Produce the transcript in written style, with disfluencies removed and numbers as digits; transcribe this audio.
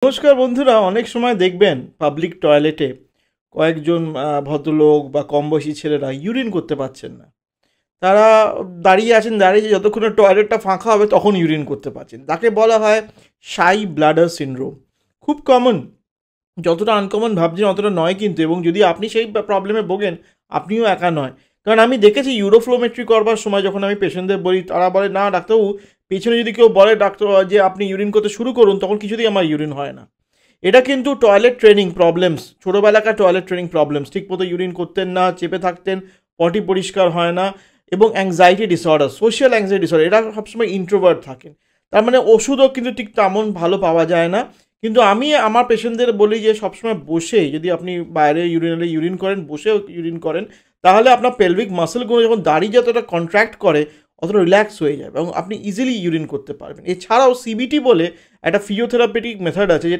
নমস্কার বন্ধুরা, অনেক সময় দেখবেন পাবলিক টয়লেটে কয়েকজন ভদ্রলোক বা কম বয়সী ছেলেরা ইউরিন করতে পারছেন না। তারা দাঁড়িয়ে যতক্ষণে টয়লেটটা ফাঁকা হবে তখন ইউরিন করতে পারছেন। তাকে বলা হয় শাই ব্লাডার সিনড্রোম। খুব কমন, যতটা আনকমন ভাবছেন অতটা নয় কিন্তু। এবং যদি আপনি সেই প্রবলেমে ভোগেন, আপনিও একা নয়। কারণ আমি দেখেছি ইউরোফ্লোমেট্রি করবার সময় যখন আমি পেশেন্টদের বলি, তারা বলে না ডাক্তারবাবু, পেছনে যদি কেউ বলে ডাক্তার যে আপনি ইউরিন করতে শুরু করুন, তখন কিছুতেই আমার ইউরিন হয় না। এটা কিন্তু টয়লেট ট্রেনিং প্রবলেমস, ছোটোবেলাকার টয়লেট ট্রেনিং প্রবলেমস। ঠিকমতো ইউরিন করতেন না, চেপে থাকতেন, পটি পরিষ্কার হয় না, এবং anxiety disorder, social anxiety disorder, এরা সবসময় ইন্ট্রোভার্ট থাকেন। তার মানে ওষুধও কিন্তু ঠিক তেমন ভালো পাওয়া যায় না। কিন্তু আমি আমার পেশেন্টদের বলি যে সবসময় বসে, যদি আপনি বাইরে ইউরিনালে ইউরিন করেন, বসেও ইউরিন করেন, তাহলে আপনার পেলভিক মাসেলগুলো যখন দাঁড়িয়ে যতটা কন্ট্র্যাক্ট করে, অতটা রিল্যাক্স হয়ে যাবে এবং আপনি ইজিলি ইউরিন করতে পারবেন। এছাড়াও সিবিটি বলে একটা ফিজিওথেরাপিউটিক মেথড আছে, যেটা